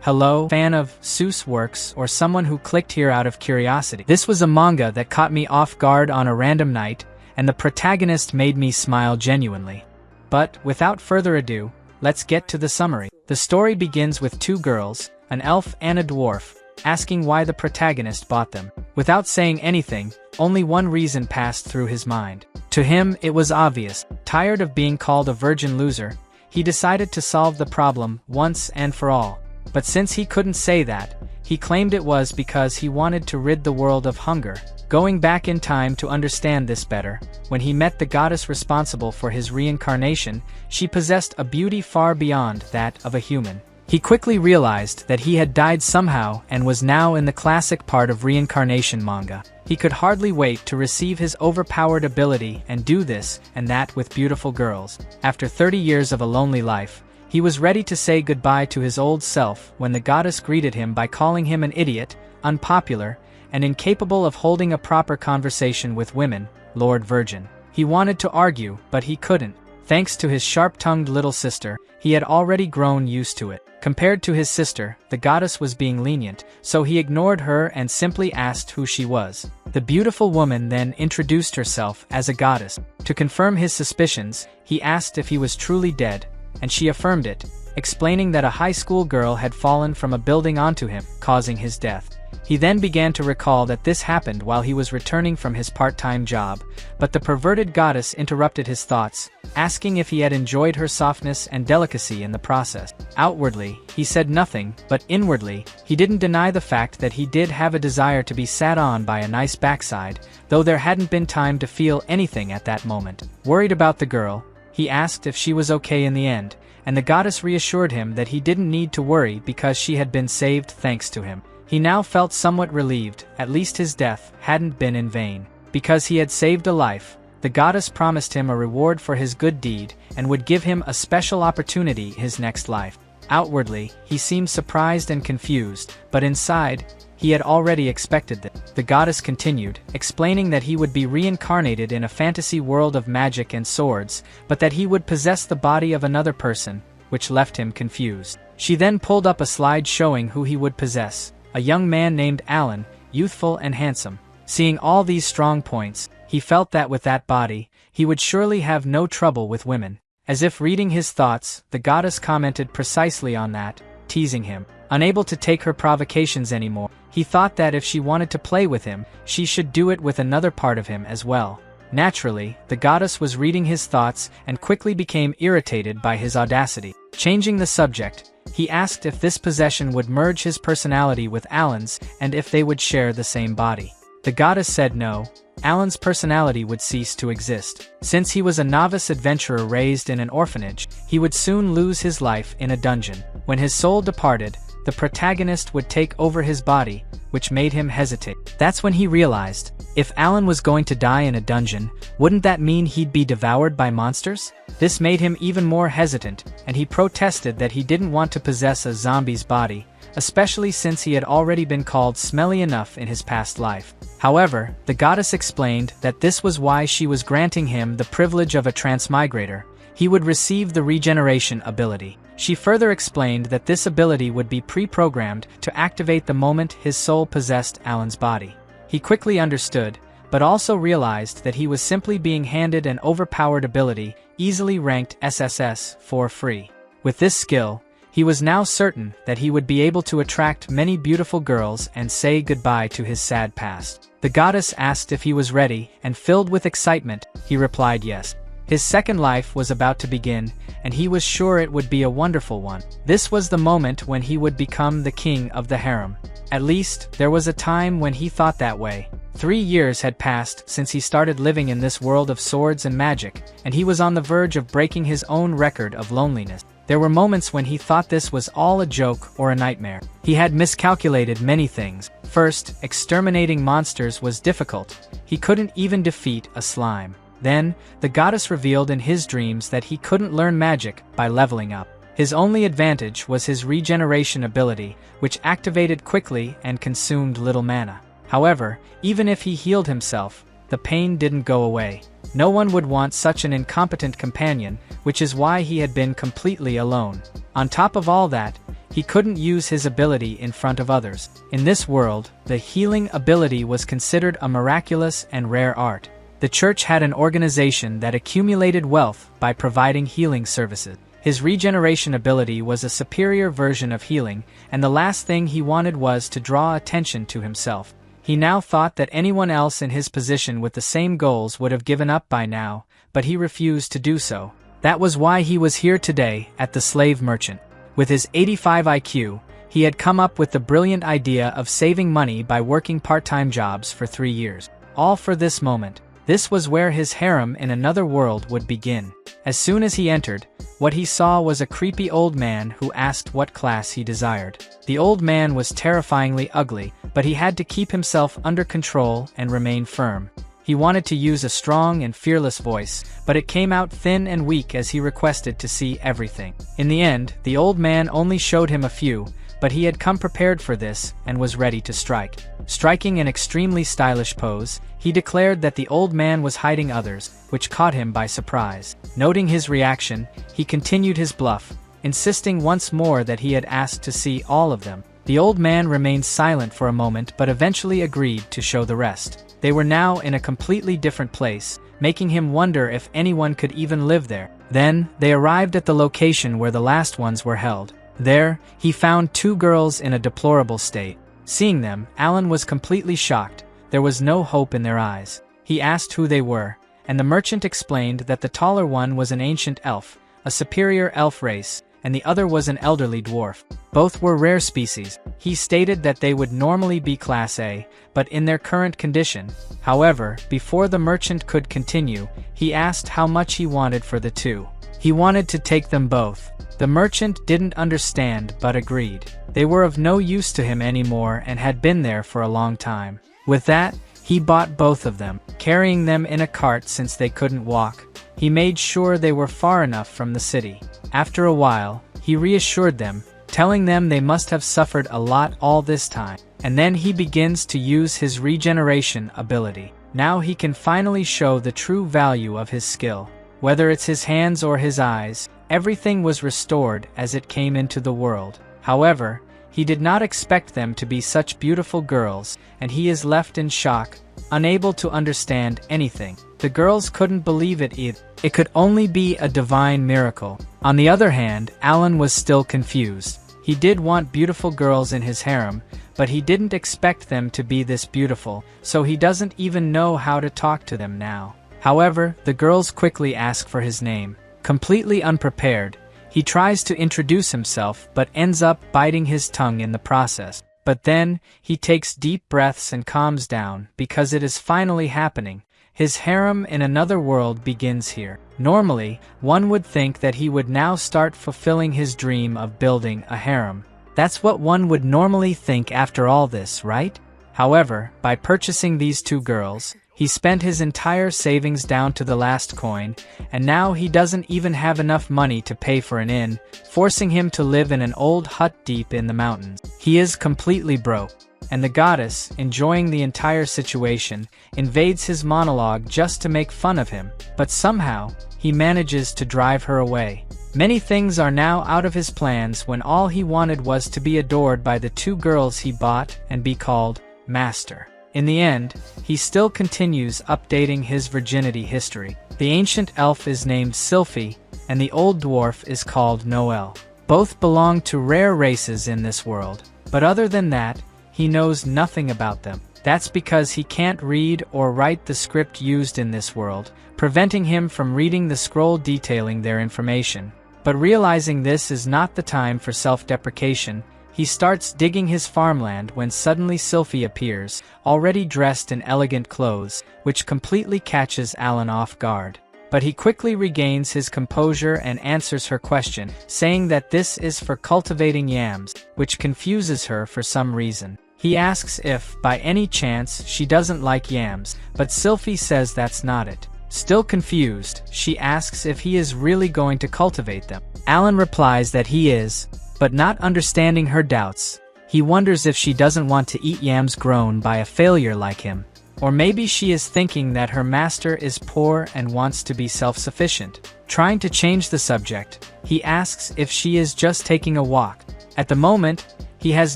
Hello, fan of Seuss works or someone who clicked here out of curiosity. This was a manga that caught me off guard on a random night, and the protagonist made me smile genuinely. But, without further ado, let's get to the summary. The story begins with two girls, an elf and a dwarf, asking why the protagonist bought them. Without saying anything, only one reason passed through his mind. To him, it was obvious. Tired of being called a virgin loser, he decided to solve the problem once and for all. But since he couldn't say that, he claimed it was because he wanted to rid the world of hunger. Going back in time to understand this better, when he met the goddess responsible for his reincarnation, she possessed a beauty far beyond that of a human. He quickly realized that he had died somehow and was now in the classic part of reincarnation manga. He could hardly wait to receive his overpowered ability and do this and that with beautiful girls. After 30 years of a lonely life, he was ready to say goodbye to his old self when the goddess greeted him by calling him an idiot, unpopular, and incapable of holding a proper conversation with women, Lord Virgin. He wanted to argue, but he couldn't. Thanks to his sharp-tongued little sister, he had already grown used to it. Compared to his sister, the goddess was being lenient, so he ignored her and simply asked who she was. The beautiful woman then introduced herself as a goddess. To confirm his suspicions, he asked if he was truly dead, and she affirmed it, explaining that a high school girl had fallen from a building onto him, causing his death. He then began to recall that this happened while he was returning from his part-time job, but the perverted goddess interrupted his thoughts, asking if he had enjoyed her softness and delicacy in the process. Outwardly, he said nothing, but inwardly, he didn't deny the fact that he did have a desire to be sat on by a nice backside, though there hadn't been time to feel anything at that moment. Worried about the girl, he asked if she was okay in the end, and the goddess reassured him that he didn't need to worry because she had been saved thanks to him. He now felt somewhat relieved, at least his death hadn't been in vain. Because he had saved a life, the goddess promised him a reward for his good deed and would give him a special opportunity in his next life. Outwardly, he seemed surprised and confused, but inside, he had already expected that. The goddess continued, explaining that he would be reincarnated in a fantasy world of magic and swords, but that he would possess the body of another person, which left him confused. She then pulled up a slide showing who he would possess. A young man named Allan, youthful and handsome. Seeing all these strong points, he felt that with that body, he would surely have no trouble with women. As if reading his thoughts, the goddess commented precisely on that, teasing him. Unable to take her provocations anymore, he thought that if she wanted to play with him, she should do it with another part of him as well. Naturally, the goddess was reading his thoughts and quickly became irritated by his audacity. Changing the subject, he asked if this possession would merge his personality with Allan's and if they would share the same body. The goddess said no, Allan's personality would cease to exist. Since he was a novice adventurer raised in an orphanage, he would soon lose his life in a dungeon. When his soul departed, the protagonist would take over his body, which made him hesitate. That's when he realized, if Allan was going to die in a dungeon, wouldn't that mean he'd be devoured by monsters? This made him even more hesitant, and he protested that he didn't want to possess a zombie's body, especially since he had already been called smelly enough in his past life. However, the goddess explained that this was why she was granting him the privilege of a transmigrator. He would receive the regeneration ability. She further explained that this ability would be pre-programmed to activate the moment his soul possessed Allan's body. He quickly understood, but also realized that he was simply being handed an overpowered ability, easily ranked SSS, for free. With this skill, he was now certain that he would be able to attract many beautiful girls and say goodbye to his sad past. The goddess asked if he was ready, and filled with excitement, he replied yes. His second life was about to begin, and he was sure it would be a wonderful one. This was the moment when he would become the king of the harem. At least, there was a time when he thought that way. 3 years had passed since he started living in this world of swords and magic, and he was on the verge of breaking his own record of loneliness. There were moments when he thought this was all a joke or a nightmare. He had miscalculated many things. First, exterminating monsters was difficult. He couldn't even defeat a slime. Then, the goddess revealed in his dreams that he couldn't learn magic by leveling up. His only advantage was his regeneration ability, which activated quickly and consumed little mana. However, even if he healed himself, the pain didn't go away. No one would want such an incompetent companion, which is why he had been completely alone. On top of all that, he couldn't use his ability in front of others. In this world, the healing ability was considered a miraculous and rare art. The church had an organization that accumulated wealth by providing healing services. His regeneration ability was a superior version of healing, and the last thing he wanted was to draw attention to himself. He now thought that anyone else in his position with the same goals would have given up by now, but he refused to do so. That was why he was here today at the slave merchant. With his 85 IQ, he had come up with the brilliant idea of saving money by working part-time jobs for 3 years. All for this moment. This was where his harem in another world would begin. As soon as he entered, what he saw was a creepy old man who asked what class he desired. The old man was terrifyingly ugly, but he had to keep himself under control and remain firm. He wanted to use a strong and fearless voice, but it came out thin and weak as he requested to see everything. In the end, the old man only showed him a few, but he had come prepared for this and was ready to strike. Striking an extremely stylish pose, he declared that the old man was hiding others, which caught him by surprise. Noting his reaction, he continued his bluff, insisting once more that he had asked to see all of them. The old man remained silent for a moment but eventually agreed to show the rest. They were now in a completely different place, making him wonder if anyone could even live there. Then, they arrived at the location where the last ones were held. There, he found 2 girls in a deplorable state. Seeing them, Allan was completely shocked. There was no hope in their eyes. He asked who they were, and the merchant explained that the taller one was an ancient elf, a superior elf race, and the other was an elderly dwarf. Both were rare species. He stated that they would normally be Class A, but in their current condition. However, before the merchant could continue, he asked how much he wanted for the 2. He wanted to take them both. The merchant didn't understand but agreed. They were of no use to him anymore and had been there for a long time. With that, he bought both of them, carrying them in a cart since they couldn't walk. He made sure they were far enough from the city. After a while, he reassured them, telling them they must have suffered a lot all this time. And then he begins to use his regeneration ability. Now he can finally show the true value of his skill. Whether it's his hands or his eyes, everything was restored as it came into the world. However, he did not expect them to be such beautiful girls, and he is left in shock, unable to understand anything. The girls couldn't believe it either. It could only be a divine miracle. On the other hand, Allan was still confused. He did want beautiful girls in his harem, but he didn't expect them to be this beautiful, so he doesn't even know how to talk to them now. However, the girls quickly ask for his name. Completely unprepared, he tries to introduce himself but ends up biting his tongue in the process. But then, he takes deep breaths and calms down because it is finally happening. His harem in another world begins here. Normally, one would think that he would now start fulfilling his dream of building a harem. That's what one would normally think after all this, right? However, by purchasing these 2 girls, he spent his entire savings down to the last coin, and now he doesn't even have enough money to pay for an inn, forcing him to live in an old hut deep in the mountains. He is completely broke, and the goddess, enjoying the entire situation, invades his monologue just to make fun of him, but somehow, he manages to drive her away. Many things are now out of his plans when all he wanted was to be adored by the 2 girls he bought and be called Master. In the end, he still continues updating his virginity history. The ancient elf is named Sylphie, and the old dwarf is called Noel. Both belong to rare races in this world, but other than that, he knows nothing about them. That's because he can't read or write the script used in this world, preventing him from reading the scroll detailing their information. But realizing this is not the time for self-deprecation, he starts digging his farmland when suddenly Sylphie appears, already dressed in elegant clothes, which completely catches Allan off guard. But he quickly regains his composure and answers her question, saying that this is for cultivating yams, which confuses her for some reason. He asks if, by any chance, she doesn't like yams, but Sylphie says that's not it. Still confused, she asks if he is really going to cultivate them. Allan replies that he is, but not understanding her doubts, he wonders if she doesn't want to eat yams grown by a failure like him. Or maybe she is thinking that her master is poor and wants to be self-sufficient. Trying to change the subject, he asks if she is just taking a walk. At the moment, he has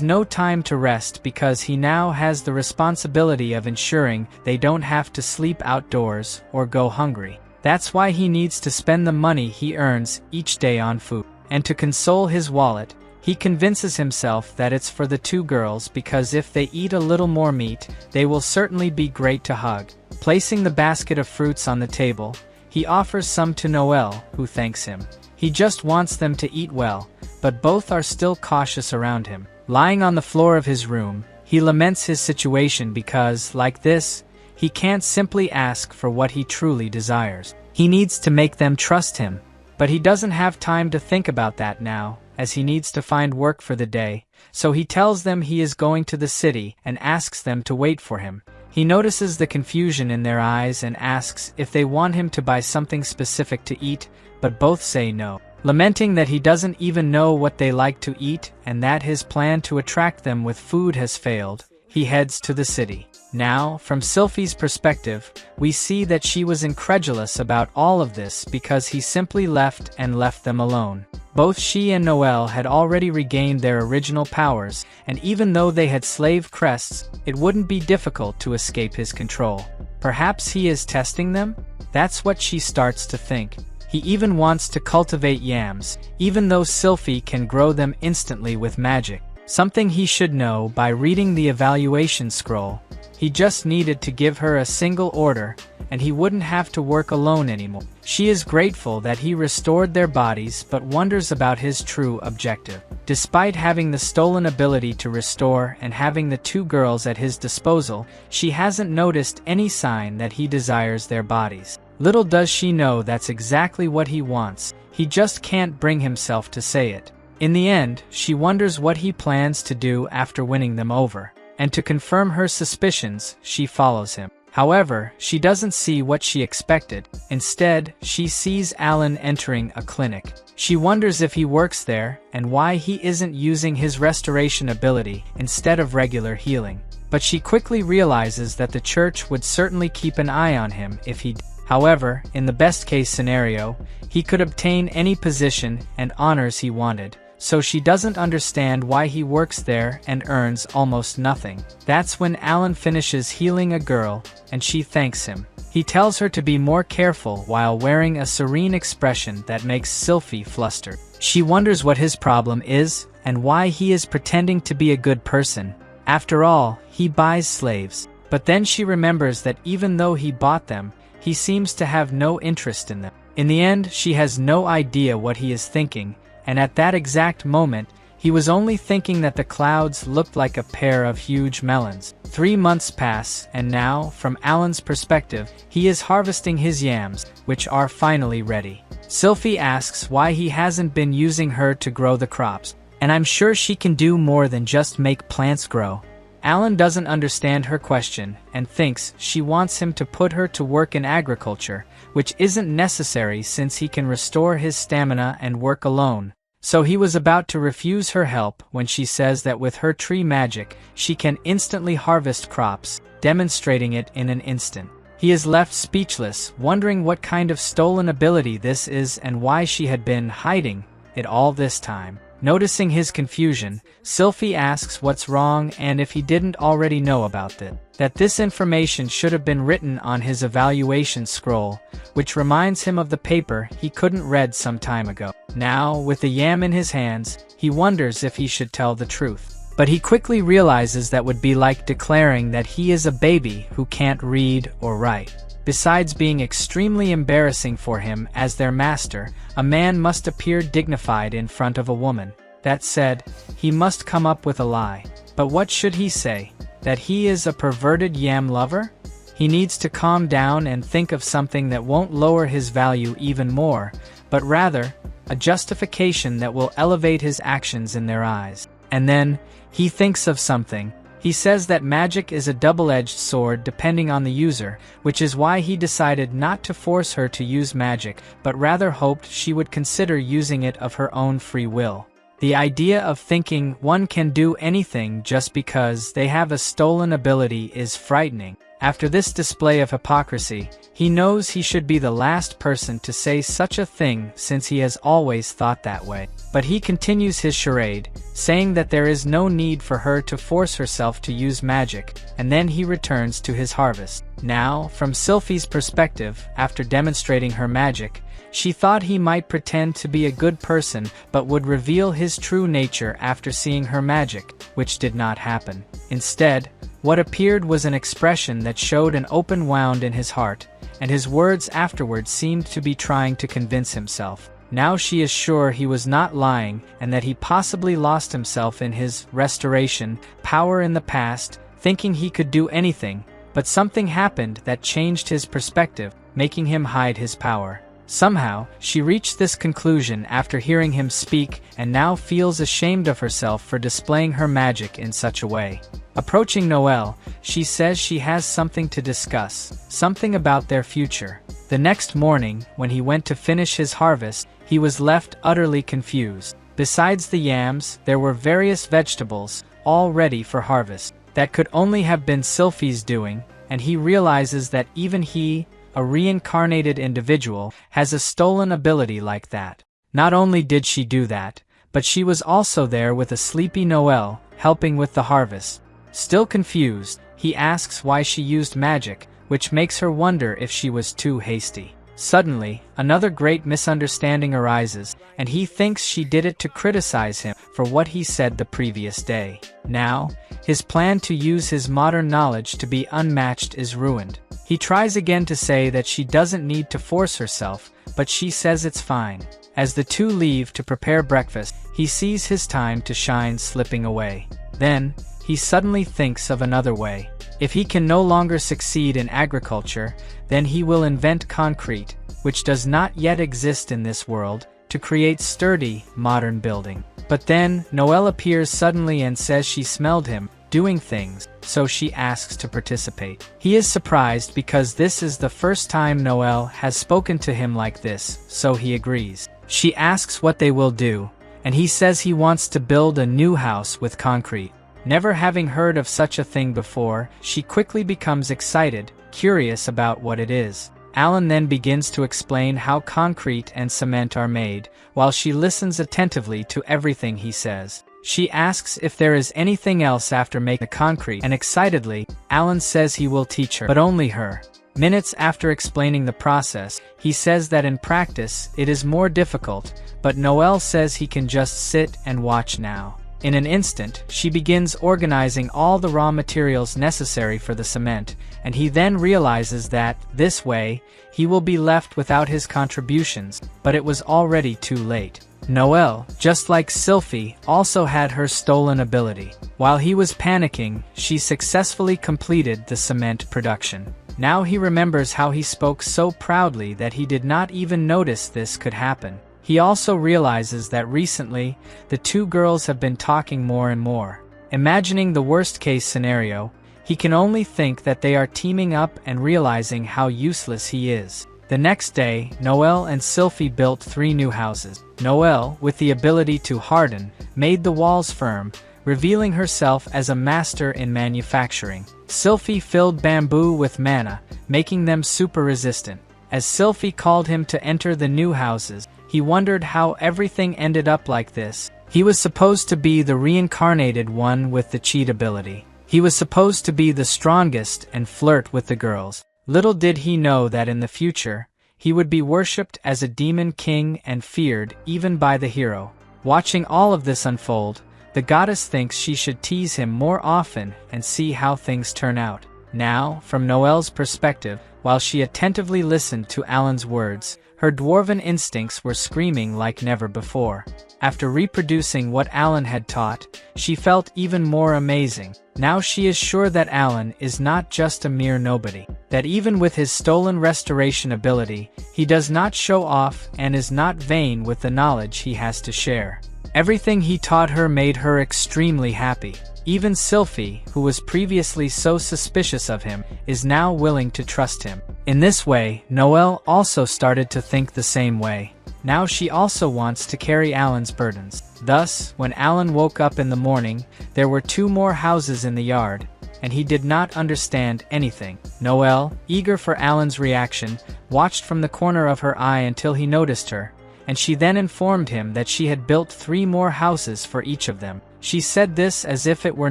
no time to rest because he now has the responsibility of ensuring they don't have to sleep outdoors or go hungry. That's why he needs to spend the money he earns each day on food. And to console his wallet, he convinces himself that it's for the two girls because if they eat a little more meat, they will certainly be great to hug. Placing the basket of fruits on the table, he offers some to Noelle, who thanks him. He just wants them to eat well, but both are still cautious around him. Lying on the floor of his room, he laments his situation because, like this, he can't simply ask for what he truly desires. He needs to make them trust him, but he doesn't have time to think about that now, as he needs to find work for the day, so he tells them he is going to the city and asks them to wait for him. He notices the confusion in their eyes and asks if they want him to buy something specific to eat, but both say no. Lamenting that he doesn't even know what they like to eat and that his plan to attract them with food has failed, he heads to the city. Now, from Sylphie's perspective, we see that she was incredulous about all of this because he simply left them alone. Both she and Noelle had already regained their original powers, and even though they had slave crests, it wouldn't be difficult to escape his control. Perhaps he is testing them? That's what she starts to think. He even wants to cultivate yams, even though Sylphie can grow them instantly with magic. Something he should know by reading the evaluation scroll. He just needed to give her a single order, and he wouldn't have to work alone anymore. She is grateful that he restored their bodies but wonders about his true objective. Despite having the stolen ability to restore and having the two girls at his disposal, she hasn't noticed any sign that he desires their bodies. Little does she know that's exactly what he wants, he just can't bring himself to say it. In the end, she wonders what he plans to do after winning them over, and to confirm her suspicions, she follows him. However, she doesn't see what she expected. Instead, she sees Allan entering a clinic. She wonders if he works there and why he isn't using his restoration ability instead of regular healing. But she quickly realizes that the church would certainly keep an eye on him if he did. However, in the best-case scenario, he could obtain any position and honors he wanted, so she doesn't understand why he works there and earns almost nothing. That's when Allan finishes healing a girl, and she thanks him. He tells her to be more careful while wearing a serene expression that makes Sylphie flustered. She wonders what his problem is, and why he is pretending to be a good person. After all, he buys slaves. But then she remembers that even though he bought them, he seems to have no interest in them. In the end, she has no idea what he is thinking, and at that exact moment, he was only thinking that the clouds looked like a pair of huge melons. 3 months pass, and now, from Allan's perspective, he is harvesting his yams, which are finally ready. Sylphie asks why he hasn't been using her to grow the crops, and I'm sure she can do more than just make plants grow. Allan doesn't understand her question and thinks she wants him to put her to work in agriculture, which isn't necessary since he can restore his stamina and work alone. So he was about to refuse her help when she says that with her tree magic, she can instantly harvest crops, demonstrating it in an instant. He is left speechless, wondering what kind of stolen ability this is and why she had been hiding it all this time. Noticing his confusion, Sylphie asks what's wrong and if he didn't already know about it. That this information should have been written on his evaluation scroll, which reminds him of the paper he couldn't read some time ago. Now, with the yam in his hands, he wonders if he should tell the truth. But he quickly realizes that would be like declaring that he is a baby who can't read or write. Besides being extremely embarrassing for him as their master, a man must appear dignified in front of a woman. That said, he must come up with a lie. But what should he say? That he is a perverted yam lover? He needs to calm down and think of something that won't lower his value even more, but rather, a justification that will elevate his actions in their eyes. And then, he thinks of something. He says that magic is a double-edged sword depending on the user, which is why he decided not to force her to use magic, but rather hoped she would consider using it of her own free will. The idea of thinking one can do anything just because they have a stolen ability is frightening. After this display of hypocrisy, he knows he should be the last person to say such a thing since he has always thought that way. But he continues his charade, saying that there is no need for her to force herself to use magic, and then he returns to his harvest. Now, from Sylphie's perspective, after demonstrating her magic, she thought he might pretend to be a good person but would reveal his true nature after seeing her magic, which did not happen. Instead, what appeared was an expression that showed an open wound in his heart, and his words afterward seemed to be trying to convince himself. Now she is sure he was not lying and that he possibly lost himself in his restoration power in the past, thinking he could do anything, but something happened that changed his perspective, making him hide his power. Somehow, she reached this conclusion after hearing him speak and now feels ashamed of herself for displaying her magic in such a way. Approaching Noelle, she says she has something to discuss, something about their future. The next morning, when he went to finish his harvest, he was left utterly confused. Besides the yams, there were various vegetables, all ready for harvest. That could only have been Sylphie's doing, and he realizes that even he, a reincarnated individual, has a stolen ability like that. Not only did she do that, but she was also there with a sleepy Noelle, helping with the harvest. Still confused, he asks why she used magic, which makes her wonder if she was too hasty. Suddenly, another great misunderstanding arises, and he thinks she did it to criticize him for what he said the previous day. Now, his plan to use his modern knowledge to be unmatched is ruined. He tries again to say that she doesn't need to force herself, but she says it's fine. As the two leave to prepare breakfast, he sees his time to shine slipping away. Then, he suddenly thinks of another way. If he can no longer succeed in agriculture, then he will invent concrete, which does not yet exist in this world, to create sturdy, modern building. But then, Noelle appears suddenly and says she smelled him doing things, so she asks to participate. He is surprised because this is the first time Noelle has spoken to him like this, so he agrees. She asks what they will do, and he says he wants to build a new house with concrete. Never having heard of such a thing before, she quickly becomes excited, curious about what it is. Allan then begins to explain how concrete and cement are made, while she listens attentively to everything he says. She asks if there is anything else after making the concrete, and excitedly, Allan says he will teach her, but only her. Minutes after explaining the process, he says that in practice, it is more difficult, but Noelle says he can just sit and watch now. In an instant, she begins organizing all the raw materials necessary for the cement, and he then realizes that, this way, he will be left without his contributions, but it was already too late. Noelle, just like Sylphie, also had her stolen ability. While he was panicking, she successfully completed the cement production. Now he remembers how he spoke so proudly that he did not even notice this could happen. He also realizes that recently, the two girls have been talking more and more. Imagining the worst-case scenario, he can only think that they are teaming up and realizing how useless he is. The next day, Noelle and Sylphie built 3 new houses. Noelle, with the ability to harden, made the walls firm, revealing herself as a master in manufacturing. Sylphie filled bamboo with mana, making them super resistant. As Sylphie called him to enter the new houses, he wondered how everything ended up like this. He was supposed to be the reincarnated one with the cheat ability. He was supposed to be the strongest and flirt with the girls. Little did he know that in the future, he would be worshipped as a demon king and feared even by the hero. Watching all of this unfold, the goddess thinks she should tease him more often and see how things turn out. Now, from Noelle's perspective, while she attentively listened to Allan's words, her dwarven instincts were screaming like never before. After reproducing what Allan had taught, she felt even more amazing. Now she is sure that Allan is not just a mere nobody, that even with his stolen restoration ability, he does not show off and is not vain with the knowledge he has to share. Everything he taught her made her extremely happy. Even Sylphie, who was previously so suspicious of him, is now willing to trust him. In this way, Noelle also started to think the same way. Now she also wants to carry Allan's burdens. Thus, when Allan woke up in the morning, there were 2 more houses in the yard, and he did not understand anything. Noelle, eager for Allan's reaction, watched from the corner of her eye until he noticed her, and she then informed him that she had built 3 more houses for each of them. She said this as if it were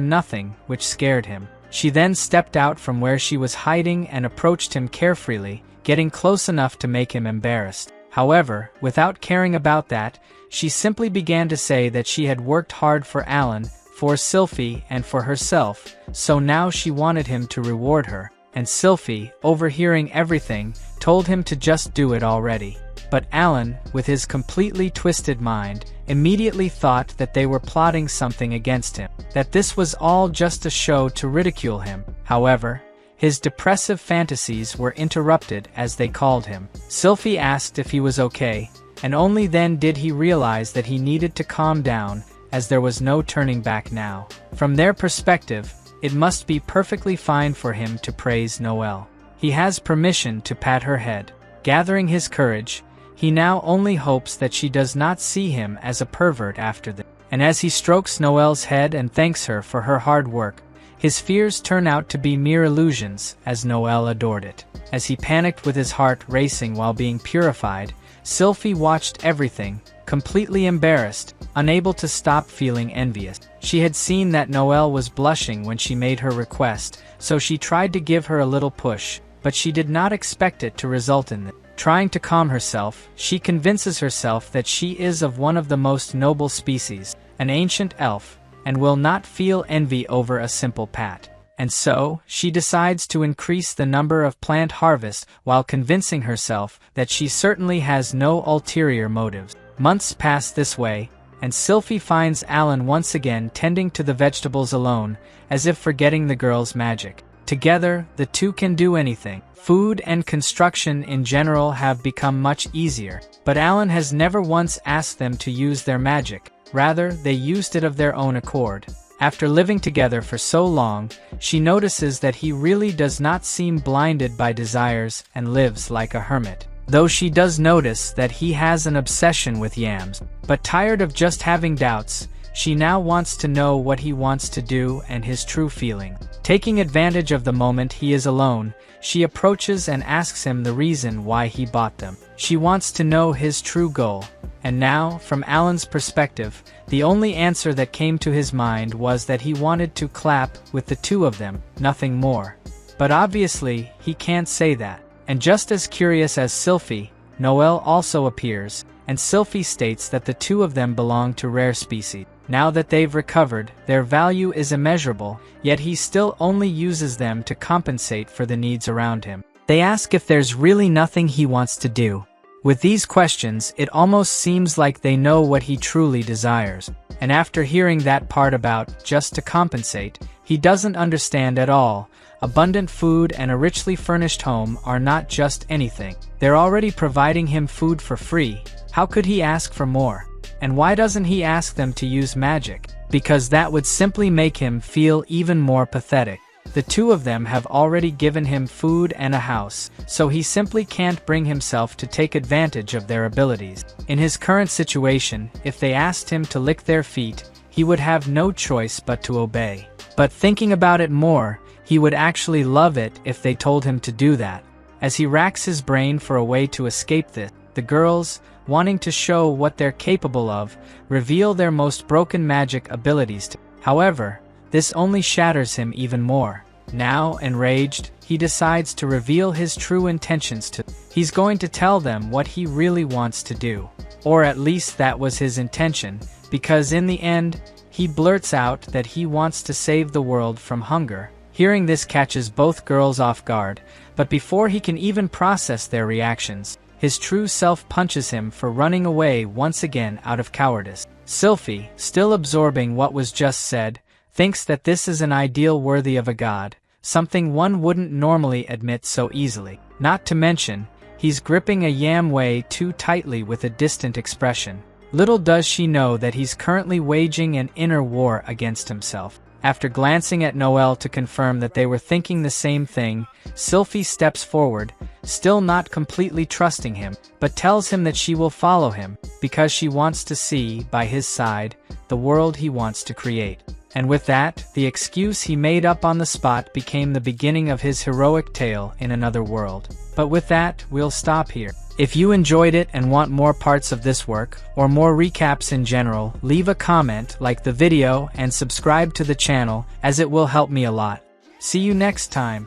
nothing, which scared him. She then stepped out from where she was hiding and approached him carefully, getting close enough to make him embarrassed. However, without caring about that, she simply began to say that she had worked hard for Allan, for Sylphie, and for herself, so now she wanted him to reward her. And Sylphie, overhearing everything, told him to just do it already. But Allan, with his completely twisted mind, immediately thought that they were plotting something against him, that this was all just a show to ridicule him. However, his depressive fantasies were interrupted as they called him. Sylphie asked if he was okay, and only then did he realize that he needed to calm down, as there was no turning back now. From their perspective, it must be perfectly fine for him to praise Noelle. He has permission to pat her head. Gathering his courage, he now only hopes that she does not see him as a pervert after this. And as he strokes Noelle's head and thanks her for her hard work, his fears turn out to be mere illusions, as Noelle adored it. As he panicked with his heart racing while being purified, Sylphie watched everything, completely embarrassed, unable to stop feeling envious. She had seen that Noelle was blushing when she made her request, so she tried to give her a little push, but she did not expect it to result in this. Trying to calm herself, she convinces herself that she is of one of the most noble species, an ancient elf, and will not feel envy over a simple pat. And so, she decides to increase the number of plant harvests while convincing herself that she certainly has no ulterior motives. Months pass this way, and Sylphie finds Allan once again tending to the vegetables alone, as if forgetting the girl's magic. Together, the two can do anything. Food and construction in general have become much easier, but Allan has never once asked them to use their magic. Rather, they used it of their own accord. After living together for so long, she notices that he really does not seem blinded by desires and lives like a hermit. Though she does notice that he has an obsession with Yams, but tired of just having doubts, she now wants to know what he wants to do and his true feelings. Taking advantage of the moment he is alone, she approaches and asks him the reason why he bought them. She wants to know his true goal. And now, from Allan's perspective, the only answer that came to his mind was that he wanted to clap with the two of them, nothing more. But obviously, he can't say that. And just as curious as Sylphie, Noelle also appears, and Sylphie states that the two of them belong to rare species. Now that they've recovered, their value is immeasurable, yet he still only uses them to compensate for the needs around him. They ask if there's really nothing he wants to do. With these questions, it almost seems like they know what he truly desires. And after hearing that part about just to compensate, he doesn't understand at all. Abundant food and a richly furnished home are not just anything. They're already providing him food for free. How could he ask for more? And why doesn't he ask them to use magic? Because that would simply make him feel even more pathetic. The two of them have already given him food and a house, so he simply can't bring himself to take advantage of their abilities. In his current situation, if they asked him to lick their feet, he would have no choice but to obey. But thinking about it more, he would actually love it if they told him to do that. As he racks his brain for a way to escape this, the girls, wanting to show what they're capable of, reveal their most broken magic abilities to him. However, this only shatters him even more. Now, enraged, he decides to reveal his true intentions to them. He's going to tell them what he really wants to do. Or at least that was his intention, because in the end, he blurts out that he wants to save the world from hunger. Hearing this catches both girls off guard, but before he can even process their reactions, his true self punches him for running away once again out of cowardice. Sylphie, still absorbing what was just said, thinks that this is an ideal worthy of a god, something one wouldn't normally admit so easily. Not to mention, he's gripping a yam way too tightly with a distant expression. Little does she know that he's currently waging an inner war against himself. After glancing at Noelle to confirm that they were thinking the same thing, Sylphie steps forward, still not completely trusting him, but tells him that she will follow him, because she wants to see, by his side, the world he wants to create. And with that, the excuse he made up on the spot became the beginning of his heroic tale in another world. But with that, we'll stop here. If you enjoyed it and want more parts of this work, or more recaps in general, leave a comment, like the video, and subscribe to the channel, as it will help me a lot. See you next time.